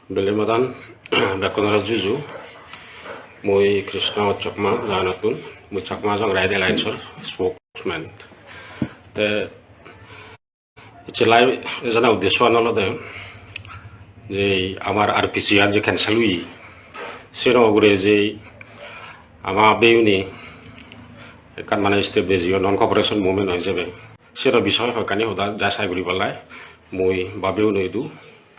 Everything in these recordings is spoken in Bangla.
Belimadan Bakunara Juju, Mui Krishna Chakma, Lanatun, Muchakma Zang Ride Alliance spokesman. The it's a live is an of this one all of them. The Amar RPC and the Kansalui, Sino Grezi, Ama Beuni, a can manage the busy non cooperation movement on Zebe. Sino Bishop or Kani that Jasai Gribalai, Mui Babu do.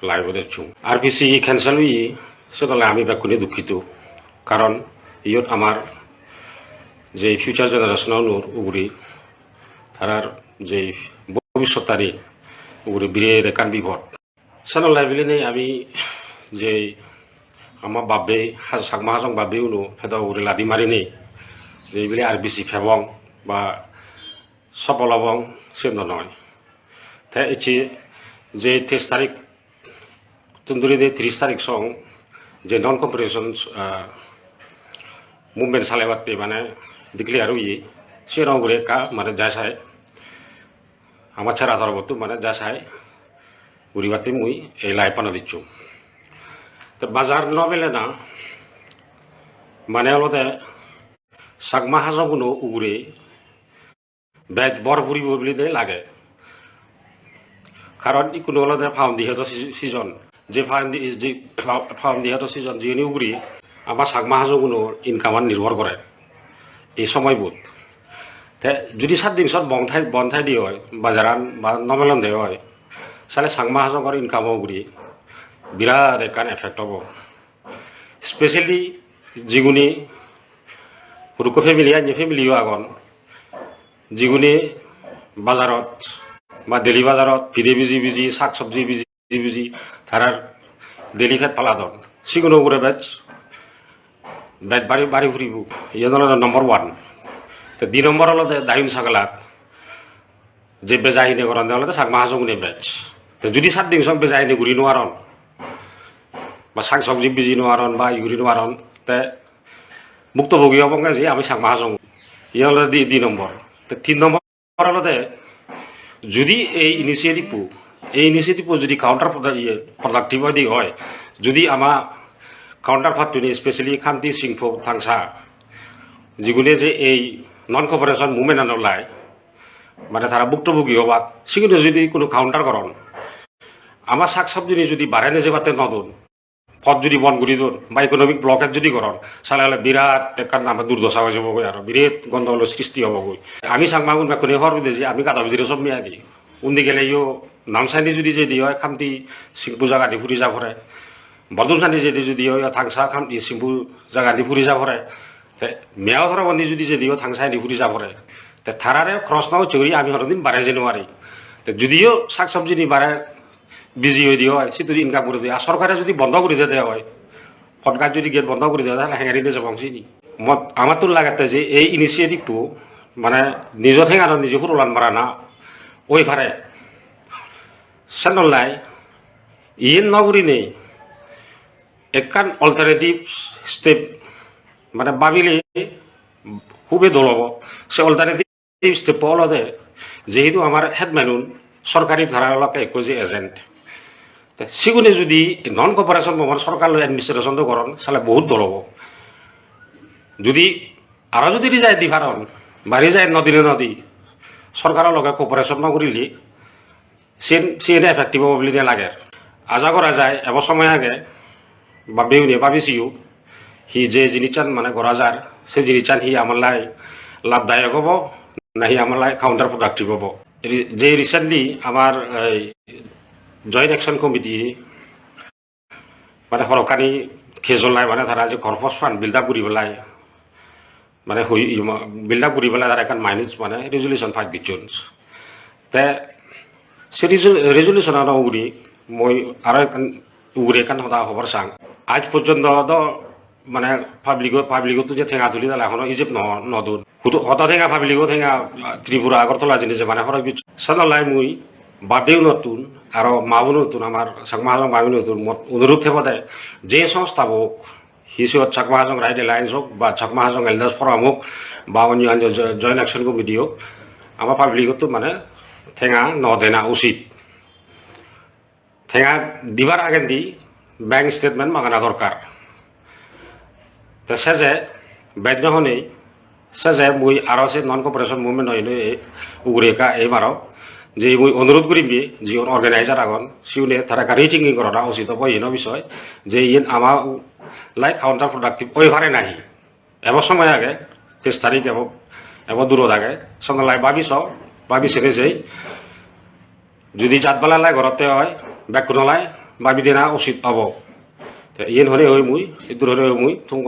Live with the chung. RPC cancel we so the lami bakuni dukitu. Karon yot amar je future generation nur uguri tarar je bobisotari uguri bire rekan bibot. Sano live ne ami je ama babbe sakma hasong babbe unu pheda uguri ladi mari ne je bile RPC phebong ba sopolabong sendo noy. Ta echi je 30 tarik Tunduri de 3 tarik song je non cooperation movement salewate mane declare hui sirong gure ka mane jasai amachara thorbotu mane jasai uribate mui ei lai pano dichu to bazar novele na mane olote sagma hasoguno ugure bed bor buri bobli de lage karon ikuno olote found the season যে ফাউন্ড দিয়াটো সিজন যিনি উগরি আমার সাগমা হাজগুনোর ইনকামান নির্ভর করে এই সময়বোধ যদি 7 দিন বন্ধাই দিয়ে হয় বাজারান বা নমেলন দিয়ে হয় সালে সাগমা হাজগর ইনকাম উগরি বিরাট একান এফেক্ট হব স্পেশালি যিগুনি রুকো ফ্যামিলি আনি ফ্যামিলিও আগন যিগুনি বাজারত বা ডেলি বাজারত ভিড়ে বিজি শাক সবজি বিজি তারার ডেলি ফেট পালাদন সিগুনো করে বেচ বাড়ি ফুরিব ইয়ে নম্বর 1 তো 2 নম্বর হলো দায়ুন সাগলাত যে বেজাহিনে করেন তাহলে সাগমা হাজগুনে বেচ তো যদি 7 দিন সব বেজাহিনে ঘুরি নোয়ারন বা শাক সবজি বিজি নোয়ারন বা ঘুরি নোয়ারন তে মুক্তভোগী হব যে আমি সাগমা হাজং ইয়ে হলো 2 নম্বর তো 3 নম্বর হলো যদি এই ইনিশিয়েটিভ যদি কাউন্টার প্রডাক্টিভিটি হয় যদি আমার কাউন্টার পার্টনি স্পেশালি খামতি সিংফ থাংসা যেগুলো যে এই নন কপারেশন মুভমেন্ট আনলাই মানে তারা ভুক্তভোগী হবা সেগুলো যদি কোনো কাউন্টার করন আমার শাক সবজি যদি বাড়াই নিজে পাতে নতুন পথ যদি বন করে দিন বা ইকোনমিক ব্লকেজ যদি করেন সালে বিরাট কারণ আমার দুর্দশা হয়ে যাবগৈ আর বিরাট গন্ডগোল সৃষ্টি হবগৈ আমি সাংমাগুন বেকুনি হর যে আমি কাটা ভিতরে সব মেয়ে আগে উন্দি গেলে নামসানি যদি যে হয় খামতি সিংপু জায়গাটি ফুরি যা ভরে বর্ধনসানি যদি হয় থাংসা খামতি সিংপু জায়গাটি ফুরি যা ভরে মেয়াও ধরা বন্দি যদি হয় থাংসানি ফুরি যা ভরে থারারে খরচ নাও চৌরি আমি হরদিন বাড়াই যে নোয়ারি যদিও শাক সবজি নি বাড়ায় বিজি হয়ে দিয়ে হয় সেটা ইনকাম করে দিয়ে আর সরকারে যদি বন্ধ করে দেওয়া হয় ফটকার যদি গেট বন্ধ করে দেওয়া তাহলে হেঙারি দিয়ে যাবংসিনি আমার তো লাগাতে যে এই ইনিশিয়েটিভটো মানে নিজ ঠেঙা নিজে ফুরলান মারা না ওই ফারে সানলাই ইয়েন নগরী নেই একান অল্টারনেটিভ স্টেপ মানে ভাবিলে খুবই দলব সে অল্টারনেটিভ স্টেপ হলতে যেহেতু আমার হেডম্যানুন সরকারি ধারালকে একো যে এজেন্ট সেগুলো যদি নন কপারেশন মুভমেন্ট সরকার এডমিনিস্ট্রেশন করেন সালে বহুত দলব যদি আরো যদি যায় ডিফারন বাড়ি যায় নদী সরকারের লগে কোপারেশন নকরিলে সিএনে এফেক্টিভ হব বলে লাগে আজা করা যায় এবার সময় আগে বা বেউনি ভাবিছিও হি যে জিনিস মানে করা যার সেই জিনিস হি আমার লাই লাভদায়ক হব না হি আমার লাই কাউন্টার প্রোডাক্টিভ হব যে রিসেন্টলি আমার জয়েন্ট অ্যাকশন কমিটি মানে সরকারি খেজলাই মানে তারা যে কর্পস ফান্ড বিল্ড আপ করি পেলাই মানে বিল্ড আপ করি পেলাই তারা এখন মাইনেজ মানে রেজুলেশন ফাইট দিচ্ছন তে সে রেজুলেশন উগরি মই আরো উগরি এখান সদা খবর চাং আজ পর্যন্ত মানে পাবলিকত যে ঠেঙা তুলি তাহলে এখনো ইজিপ্ট নদুন হতা ঠেঙা পাবলিকও ঠেঙা ত্রিপুরা আগরতলা জিনিস মানে সরক সানলাই মুই বাদেও নতুন আর মাও নতুন আমার সাকমা হাজং মাও নতুন অনুরোধ থাকব যে সংস্থাপক হিসেবে চাকমা হাজং রাইড এলায়েন্স হোক বা চাকমা হাজং এল্ডার্স ফরাম হোক বা অন্য জয়েন্ট অ্যাকশন কমিটি হোক আমার পাবলিকত মানে ঠেঙা নদেনা উচিত ঠেঙা দিবার আগেদি ব্যাংক স্টেটমেন্ট মাগানা দরকার তে সেজে বেদনহনি সেজে মুই আরো সে নন কপারেশন মুভমেন্ট হইনো উগুরেকা এইবারও যে মুই অনুরোধ করিবি যিন অর্গানাইজার আগন সিউনে তারা রেটিং করা উচিত হব ইন বিষয় যে ইন আমার লাইক কাউন্টার প্রোডাক্টিভ ওই ভারে নাহি এবার সময় আগে 23 তারিখ এবার দূরত আগে সঙ্গে লাই ভাবিছেনে যে যদি জাতবালা লাই ঘরতে হয় ব্যাকুনলাই ভাবি দিনা উচিত হব ইয়েন হরে হই মুই দূর হরে হই মুই থুম